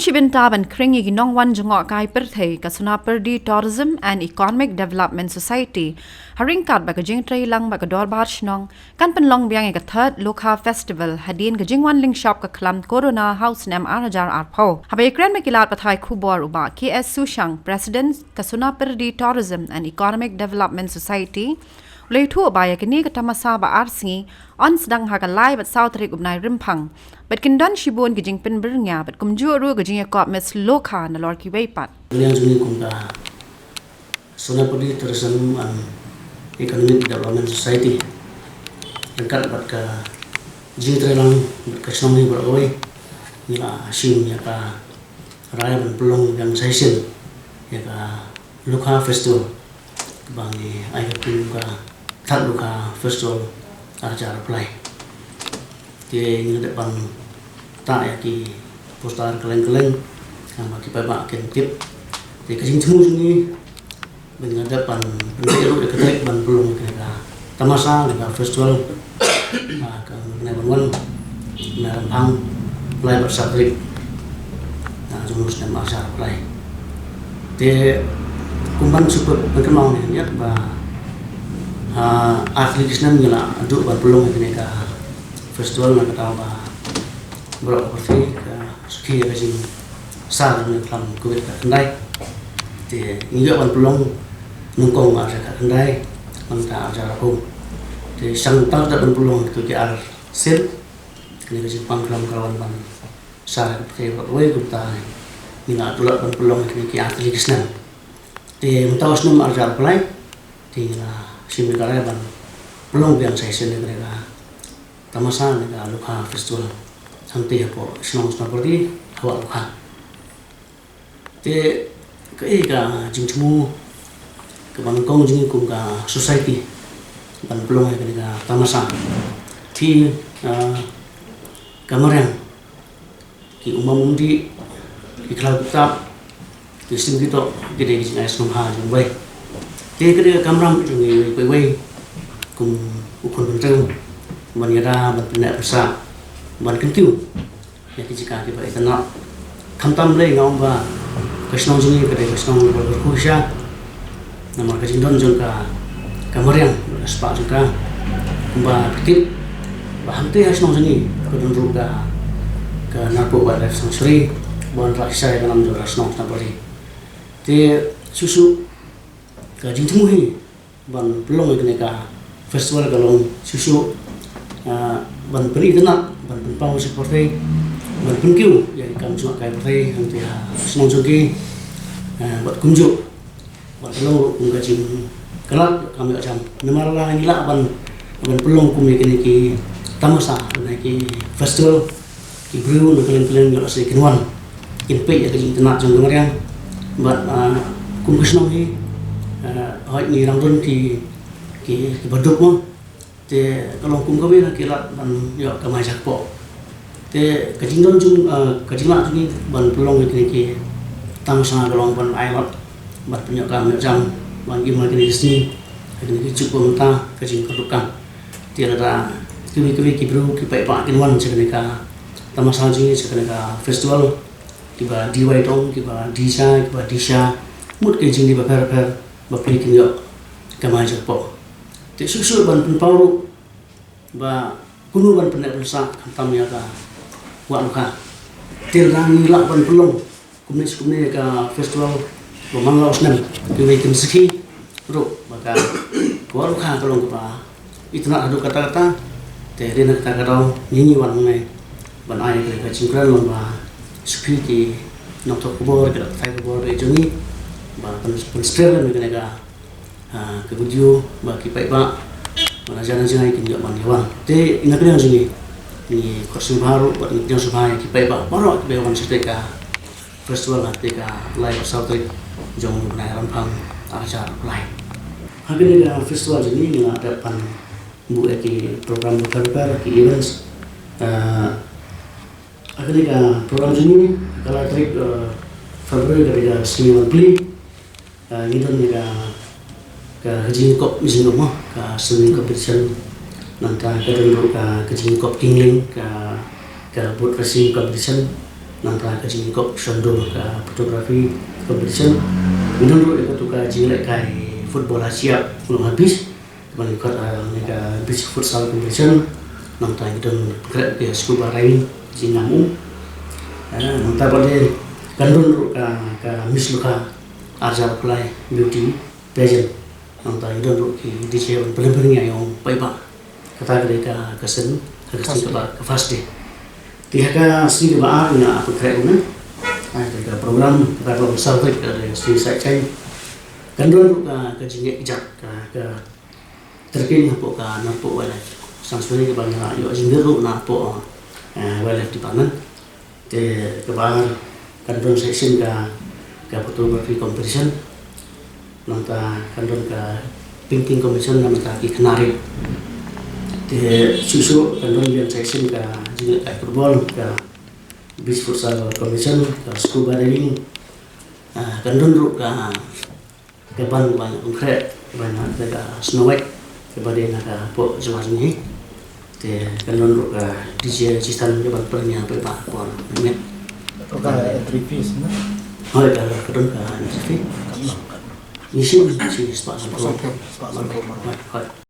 Shibinta ban kringi ginong wan jongok kai perthei kasuna perdi Tourism and Economic Development Society haringkat ba kajing trai lang ba kador bar shnong kan penlong biang ka third Lokha Festival hadin kajing wan ling shop ka klam Corona House nem arajar arpho habai kren me kilat pathai khubor uba KS Sushang President kasuna perdi Tourism and Economic Development Society Leitu ubaya kini katamasa ba arsingi on sedang haga lai bat sautrik ubnai rimpang bat kindan shibun gijing penbernya bat kumju ru gijing yakop mes Lokha na lor ki weipat yang juni kumda Sonapudi Tourism and Economic Development Society dekat bat ka jing trelang bat ka songi beroi nila sim ya ka raya ban pelong yang session ya ka Lokha Festival bangi ai ka pin ka Thad Lokha Festival acara play dia ini depan tak ya ki postar keleng-keleng sama kita pakai tip di kasing temu sini dengan depan bentuk dekat ban belum kena tamasa dengan festival ke Nebanwan Nerampang play bersatrik nah jurus dan acara play dia kumban super berkenal nih ya atlet Islam nyala aduk ban belum kena festival nak tahu bah berapa pergi ke suki ke sini sah dengan kelam kulit ke kendai di ingat ban belum nungkong ada ke kendai mentah acara pun di sang tahu tak ban belum itu ke ar sil kena ke sini pangkalan kawan ban sah ke berapa kita ingat tulah ban belum kena ke atlet Islam di mentah Islam acara pelai di sini kalau ban belum yang saya sini mereka tamasa mereka Lokha Festival nanti apa senang seperti awak Lokha te ke jing temu ke bangkong jing kum ka society ban belum mereka tamasa ti kamaran ki umum di iklan tetap di sini kita gede di sini senang ha jing baik te ke kamera jing baik kum ukun bentuk manira ban penak besar ban kentiu ya jika kita itu nak kamtam leh ngau ba kesnong jini kedai kesnong berkursia nama kesindon juga kamarian sepak juga ba petit bahante kesnong jini kedun ruga ke narkoba dan sangsri ban raksa yang nam jora kesnong sabari te susu ke jingtemu hi ban belum keneka festival galong susu ban peri tenak ban pau seperti ban penkiu jadi kami cuma kayak seperti nanti senang jogi buat kunjuk buat pelong mengaji kelak kami macam nemara ini lah ban pelong kumi kini ki tamasa ki festival ki brew nak kalian nggak usah kinuan impe ya kini tenak jong kemarin buat kum kesnong ni hoi ni rangdon ki berduk mo te kalau kum kami nak kilat dan ya kamai jakpo te kajingdon jung kajingla jung ban pelong kini ki tamasa galong ban ailat bat punya kami jam ban gimana kini sini kini cukup mentah kajing kedukan tiada kami kibru kipai pak kinwan sekenika tamasa jung sekenika festival kiba diwai dong kiba disha mut kajing di bakar bapri kini yo kamai jakpo te susu ban penpauru ba kunu ban penek belsa kantam ya ka wa Lokha tirangi lak ban pelong kumne ka festival roman laosnem kiwe kimski ro maka wa Lokha kalong ka itna adu kata-kata te rena kata-kata nyanyi wan ngai ban ai ka cingkran lon ba security nokto kubor ka tai kubor e joni ba penstrel me ka ke video bagi baik pak mana jangan jangan kita jangan hewan te ingat yang sini ni kursi baru buat yang supaya kita baik pak baru kita hewan setelah festival nanti ka live sautrik jong Nerampang acara live hari ini festival ini yang ada pan bu eki program berkar ki events akhirnya program ini kalau trik Februari dari seniman beli ini dan ke kejing kop mesin rumah ke seni competition nanti ke dulu ke kejing kop kingling ke buat racing competition Nampak kaji kok shondo ke fotografi competition. Menurut itu tuh kaji lek kai football Asia belum habis. Kembali ke mereka beach futsal competition. Nampak itu kerap ke scuba diving jingamu. Nampak pada kandun ke Miss Luka Arjal Play Beauty pageant. Nampak itu untuk di sini benar-benar yang baik. Kata mereka kesen ke first day. Tiada sih kebaar yang aku keren ada program kita belum sampai ke sini saya kan dulu ke jingle ijak ke terkini apa ke nampu wala samsuri ke banyak yo jingle nampu wala di panen kebaar kan dulu section ke fotografi competition nonton kan dulu ke painting competition nonton ke kenari susu kan yang section ke jingle football ke beach futsal competition ke scuba diving kan dulu ke banyak konkret banyak ke Snow White ke badan ke po jelas ni kan dulu ke DJ sistem ke banyak apa pon ini atau ke entry fees na oh ke kedon ke entry fee ini sih sponsor sponsor